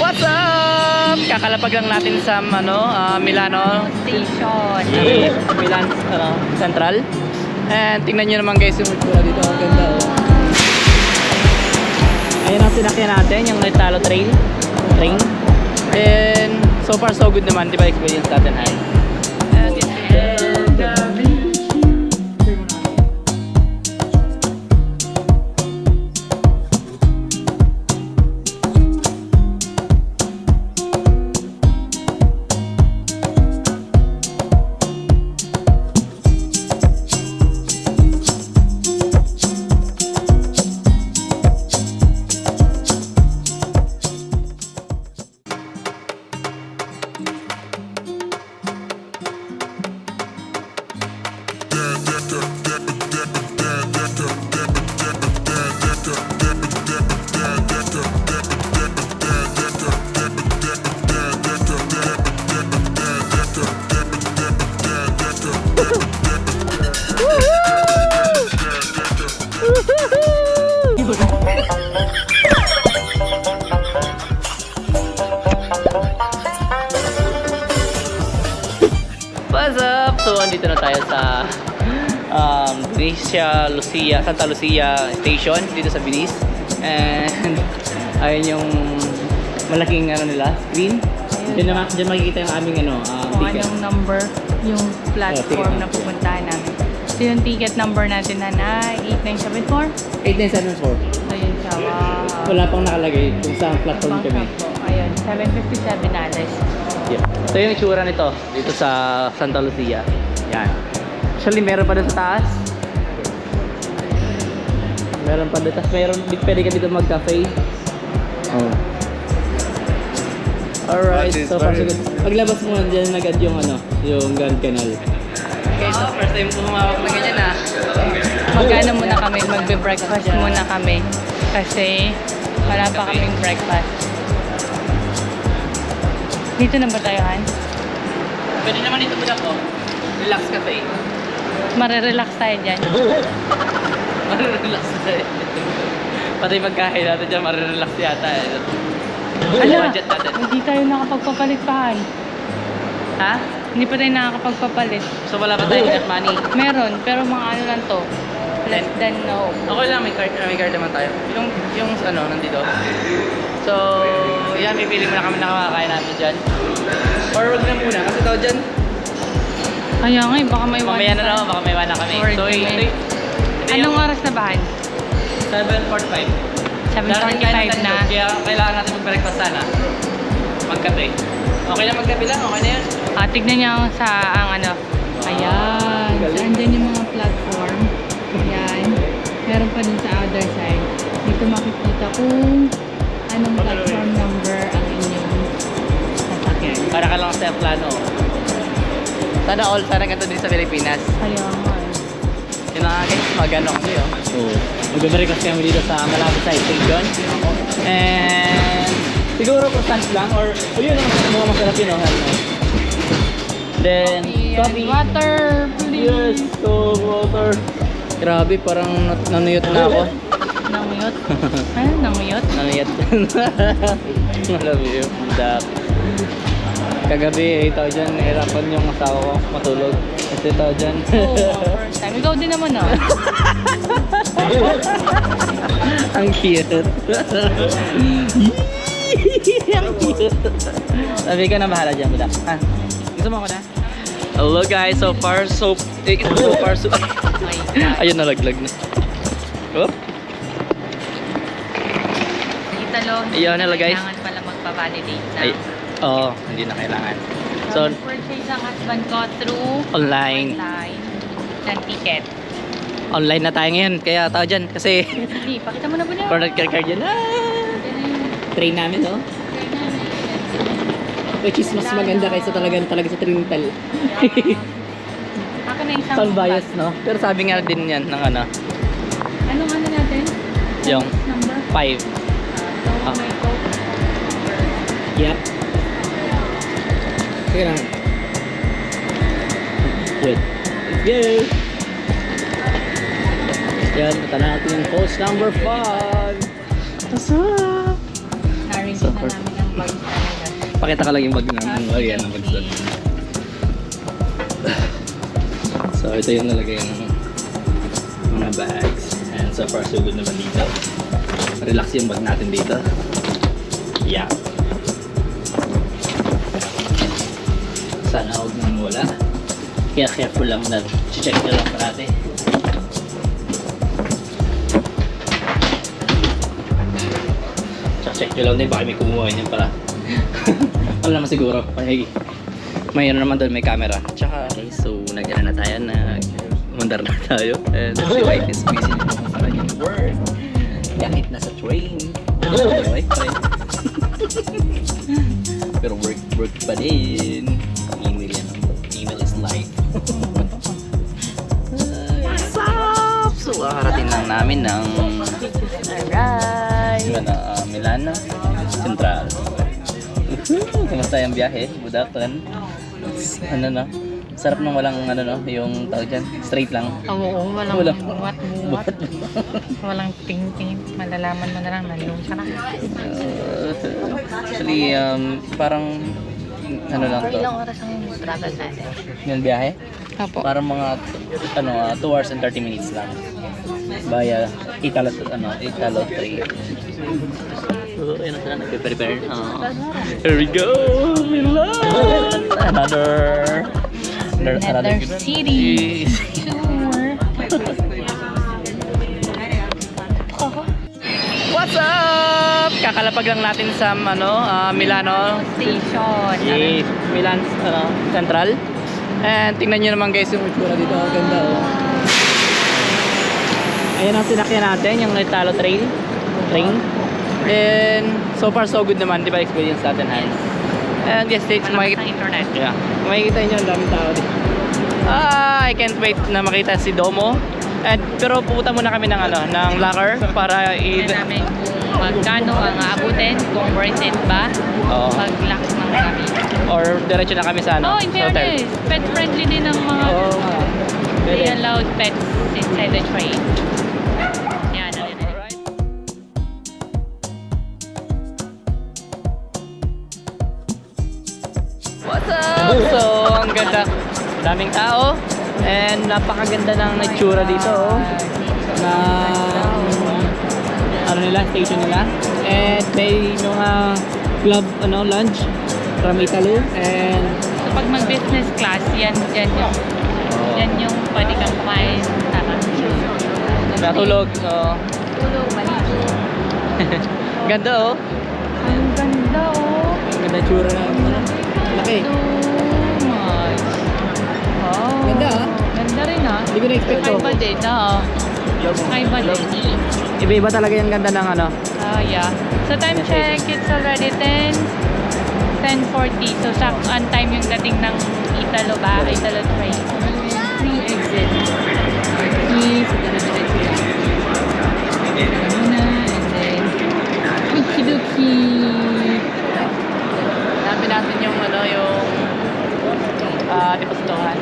What's up? Kakalapag lang natin sa Milano Station. Milan Central. And tingnan nyo naman guys yung itsura dito. Ang ganda oh. Ayan ang sinakyan natin, yung Italo Train. And so far so good naman, di ba experience natin ay? And what's up? So, andito na tayo sa Santa Lucia Station dito sa Venice. And ayun yung malaking screen. Diyan makikita yung aming Kung ticket. anong number yung platform na pupuntahan namin. So yung ticket number natin na 8974. 8974. Ayun siya. Wow. Wala pang nakalagay kung saan platform kami. Ayun, 757 alas. Yeah. So yung itsura nito dito sa Santa Lucia. Yan. Actually meron pa doon sa taas. Meron pa doon. Tapos pwede ka dito mag-cafe. Oh. Alright, so far so good. Paglabas mo dyan agad yung yung Grand Canal. Okay, so first time po humawak na ganyan Mag-ano muna kami, magbe-breakfast muna kami. Kasi wala pa kaming breakfast. Dito na ba tayo, Han? Pwede naman dito muna po. Relax cafe. Marerelax tayo dyan. Marerelax tayo. Pati magkain natin dyan, marerelax yata Ala, hindi tayo nakapagpapalit pa, Han. Ha? Hindi pa tayo nakakapagpapalit. So wala pa tayo enough money? Meron, pero mga ano lang to. Less than no. Okay lang, may card naman tayo. Yung nandito. So, yan, pipili muna kami na makakain natin dyan. Or wag na muna, kasi tao dyan. Kaya nga, baka may Mamaya na naman, baka may wala kami. So, anong oras na ba, Han? 7:45. 7:45 na. Kaya kailangan natin mag-breakfast sana. Magkape. Okay lang magkape lang, okay na yan. Tignan niyo sa Ayan. So, andyan yung mga platform. Ayan. Meron pa dun sa other side. Dito makikita kung anong platform number ang inyong sasakyan. Para ka lang sa plano. Sana ganito din sa Pilipinas. Kaya nga. Yun na nga guys, mag-ano kami Oo. Mag-breakfast kami dito sa malapit sa station. And siguro croissant lang or yun ang mga masarap yun. Then coffee. Water, please. Yes, so water. Grabe, parang nanuyot na ako. Namuyot? Ano? Namuyot? Nanuyot. Malabi yung dak. Kagabi, ito dyan, nahirapan yung asawa ko matulog. Kasi ito dyan. First time. Ikaw din naman Ang cute. Ang cute. Sabi ka na bahala dyan, budak. Gusto mo ako na? Hello guys, so far so ayun, nalaglag na. Oh. Italo, Ayun, hello guys. kailangan pala magpa-validate na. Hindi na kailangan. So, So, purchase ang husband ko through online ng ticket. Online na tayo ngayon, kaya tao dyan. Kasi, Hindi, pakita mo na ba niya? product card dyan. Train namin, oh. Which is mas maganda kaysa talaga sa Trintal. Ako na isang Sound bias, no? Pero sabi nga din yan ng Anong natin? yung Number? 5. So, may code. Yep. Sige lang. Good. Let's go! Yan, punta natin yung post number 5. What's up? Na-arrange So, na namin ang Bags talaga. Pakita ka lang yung bag namin. Oh, yan ang bags doon. So, ito yung nalagay ng mga bags. And so far, so good naman dito. Relax yung bag natin dito. Yeah. Sana huwag nang wala. Kaya careful lang na check nyo lang parati. Check nyo lang din, baka may kumuha yun pala. Wala naman siguro. Okay. Mayroon naman doon, may camera. Tsaka, okay, so nag-ano na tayo, umandar na tayo. And si wife is busy sa kanyang work. Kahit nasa train. Wife pa rin. Pero work pa din. Email yan. Email is life. What's up? So, kakarating lang namin ng Milan Central. Kumusta yung biyahe? Good afternoon. Ano na? Sarap nang walang ano no, yung tawag dyan, straight lang. Oo, walang buwat. Walang ting-ting. Malalaman mo na lang, nandun ka na. Actually, parang ano lang to. Ilang oras ang travel natin? Yung biyahe? Opo. Parang mga 2 hours and 30 minutes lang. Via Italo Train. So, ayun na sila, nagpe-prepare. Here we go! Milan! Another city. Sure. What's up? Kakalapag lang natin sa Milano Station. Yes, Milan Central. And tingnan nyo naman guys yung itsura dito. Ganda oh. Ayan ang sinakyan natin, yung Italo Train. And so far so good naman, di ba experience natin guys? And yes, it's internet. Yeah. Makikita nyo ang daming tao dito. I can't wait na makita si Domo. Pero pupunta muna kami ng locker para namin kung magkano ang aabutin, kung worth it ba, pag-lock ng kami. Or diretso na kami sa in fairness, pet friendly din ang mga they allowed pets inside the train. Yan, alright. What's up? So, ang ganda. Daming tao. And napakaganda ng itsura dito na station nila. And may mga club lunch from Italy. And so pag mag-business class, yan yung pwede kang kumain. natulog. Tulog, maligo. Ganda oh. Ang ganda oh. Ang ganda itsura ng laki. So much. Oh. Ganda ah. Ganda rin ah. Hindi ko na-expect to. Kakaiba din Kakaiba din. Iba-iba talaga yung ganda ng Yeah. So time check, it's already 10:40. So on time yung dating ng Italo Train. Free exit. Please, diretso lang. Muna, and then okie-dokie. Hanapin natin yung depositohan.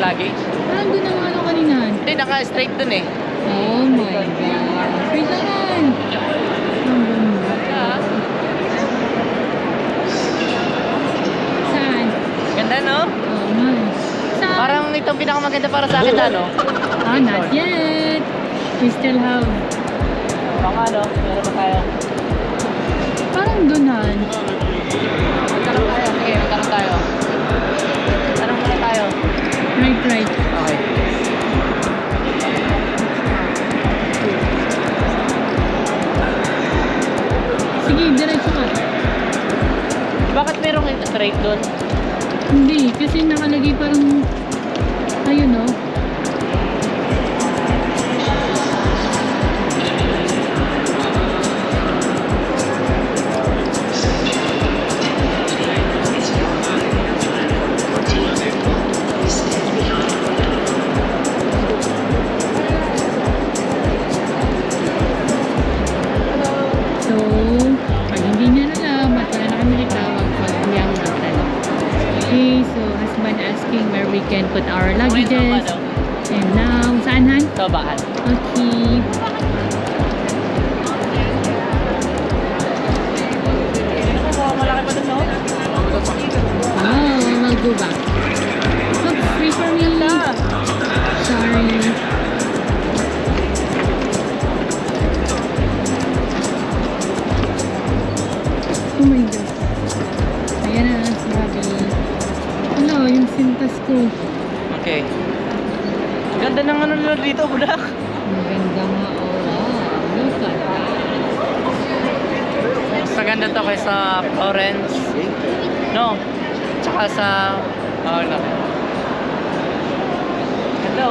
Luggage. Parang doon ang kanina. Hindi, naka-straight dun eh. Oh my God. Wait naman. Ang ganda. Saan? Ganda no? Oh, nice. Saan? Parang itong pinakamaganda para sa akin Not yet. We still have... Meron pa tayo. Parang dunan. Magkaroon tayo. Sige, magkaroon tayo. Tanong muna tayo. Right. Okay. Sige, diretso ka. Bakit merong straight doon? Hindi, kasi nakalagay parang... Ayun no. Where we can put our luggages. And now, saan Han? Tabahan. Okay. go back. Look, free for me. Sorry. Oh my God. Ayan na, grabe. Ano, yung sintas ko. Okay. Ganda ng ano nila dito, budak. Ang ganda nga, oh. Look at that. Mas maganda to kaysa Florence. No. Tsaka sa... Oh, no. Hello.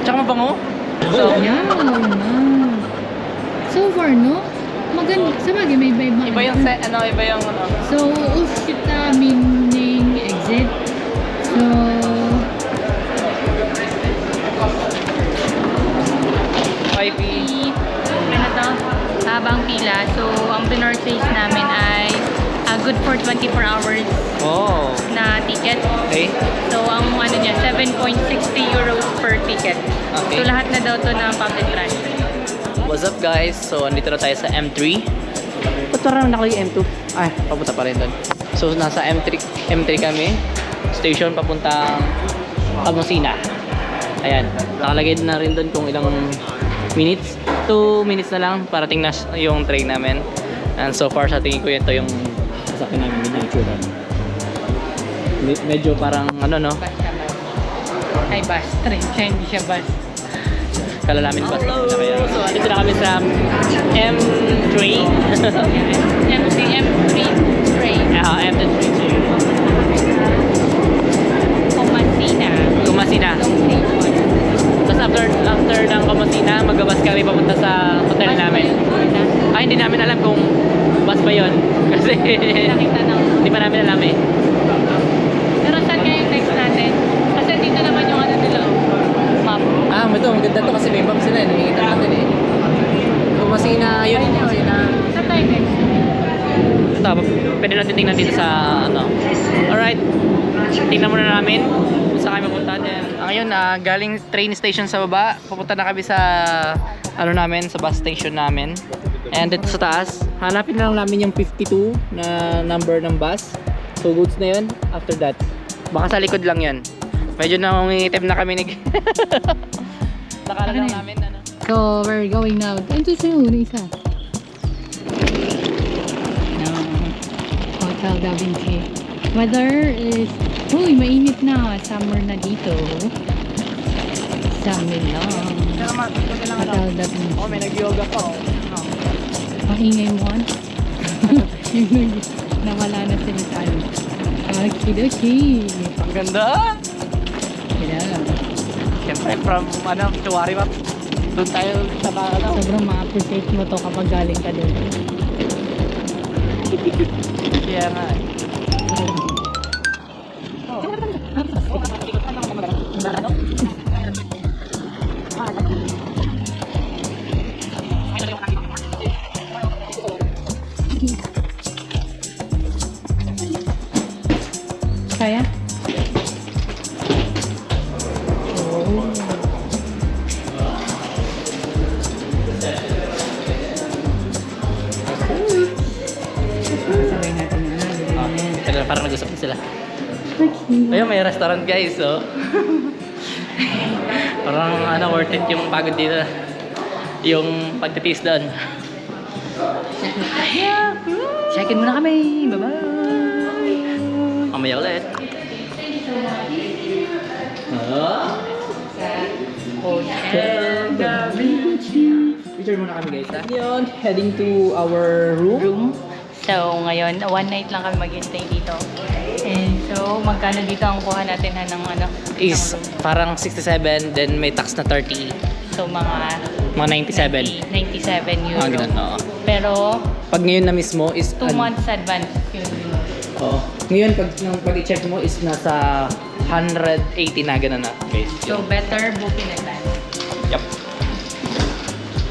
Tsaka mabango. So, Yeah, man. So far, no? Maganda. Sa bagay, may iba-iba. iba yung set, ano, iba yung ano. So, Ushita meaning exit. So, IP. ano to? Habang pila. So, ang pinurchase namin ay good for 24 hours Oh. na ticket. Okay. So, ang ano niya, 7.60 euros per ticket. Okay. So, lahat na daw to ng public transport. What's up guys? So, andito na tayo sa M3. Ba't parang nakalagay M2? Ay, papunta pa rin doon. So, nasa M3 kami. Station papuntang Palmosina. Ayan. Nakalagay na rin doon kung ilang minutes. 2 minutes na lang parating na yung train namin. And so far, sa tingin ko yun to yung sasakyan namin miniature. Medyo parang ano no? Bus siya, bus. Ay, bus. Train siya, hindi siya bus. Kala namin bus na kaya. So, andito na kami sa M3. M3 train. M3 train. Kumasina. Tapos after ng Kumasina, magbabas kami papunta sa hotel namin. Ay, hindi namin alam kung bus ba yun. Kasi Nakita na. hindi pa namin alam eh. Pero saan kayo yung next natin? Kasi dito naman yung ano nila. Map. Ah, ito, maganda to kasi may map sila. Nakikita natin eh. Kumasina, yun. Kumasina. Saan tayo next? Ito, pwede natin tingnan dito sa ano. Alright. Tingnan muna namin kung saan kami mapunta din. Ngayon, galing train station sa baba. Pupunta na kami sa ano namin, sa bus station namin. And dito sa taas, hanapin na lang namin yung 52 na number ng bus. So goods na yun. After that, baka sa likod lang yun. Medyo nangingitim na kami ni Nakala lang namin ano. So, we're going now. Ito sa'yo, na isa. No. Hotel Da Vinci. Weather is... Uy, mainit na. Summer na dito. Sa Milan. Hotel Da Vinci. Oh, may nag-yoga pa oh. Ang ingay mo, an? Yung nawala na sila sa ano. Kidoshi. Ang ganda! Yeah. Siyempre, from ano, Tuwari map. Doon tayo sa ano. Sobrang ma-appreciate mo to kapag galing ka doon. Kaya nga. Kaya? Sabay natin na. Parang nag-usap na sila. Ayun, may restaurant guys, so. Parang ano, worth it yung pagod dito. Yung pagtitiis doon. Check-in muna kami. Bye-bye. Mamaya ulit. Hotel Da Vinci. Picture muna kami guys ha. Yun, heading to our room. So, ngayon, one night lang kami maghintay dito. And so, magkano dito ang kuha natin ha, ng ano? Is ng room? parang 67, then may tax na 30. So, mga 97. 97 euro. Ganun, oo. Pero, Pag ngayon na mismo is 2 months advance yun. Oo. Ngayon pag i-check mo is nasa 180 na ganun na. Okay. So, better book in advance. Yup.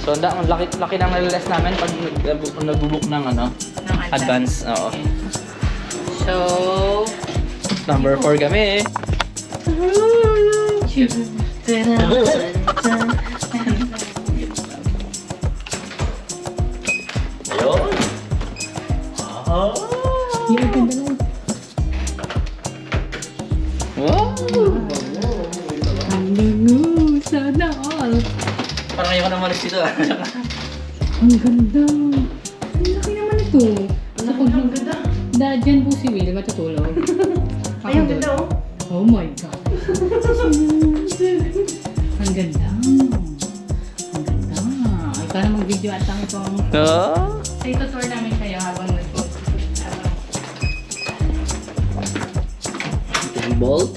So ang laki ng naliles namin pag nag-book ng ano, Ng advance. Oo. So, Number 4 kami. Ayun. Oh. yung dito. Ang ganda. Ang laki naman ito. So, pag Ang ganda. dyan po si Will matutulog. Ay, ang ganda oh. Oh my God. Ang ganda. Ang ganda. Ikaw na mag-video at ang itong... Oh. So, ito-tour namin kayo habang nag-book. Ito yung bolt.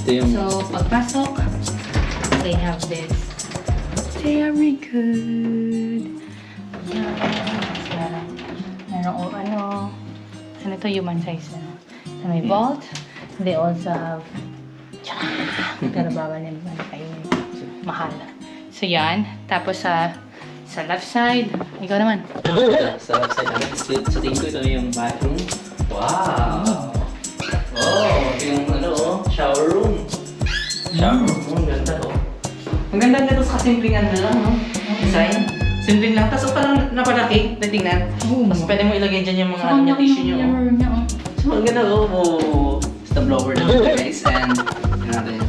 Ito yung... So, pagpasok, they have this. Very good. Merong ano ito, human size na. So, may vault. They also have... Pero bawal na naman kayo. Mahal. So, yan. Tapos sa left side, ikaw naman. Sa left side namin, split. Sa tingin ko ito yung bathroom. Wow! Oh, ito yung ano, shower room. Shower room, ang ganda oh. Ang ganda nito sa kasimpleng ano lang, no? Design. Simpleng lang. Tapos parang napalaki, natingnan. Tapos pwede mo ilagay dyan yung mga ano, tissue nyo. So, ang ganda oh. It's the blower naman guys. And, yun natin.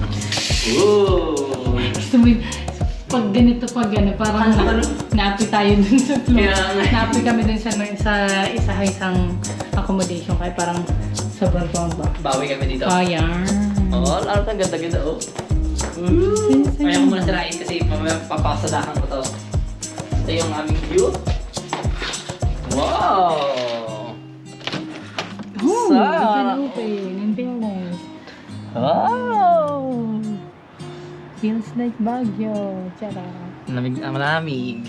Ooh! Gusto mo pag ganito, parang naapi tayo dun sa floor. Yeah. Naapi kami dun sa isang accommodation kaya parang sobrang ba. Bawi kami dito. Ayan. Oh, lalo ang ganda-ganda oh. Ooh! Kaya ko muna sirain kasi papasadahan ko to. Ito yung aming view. Wow! Oh, Sarap. we can open in fairness. Wow! Feels like Baguio. Tara. Malamig.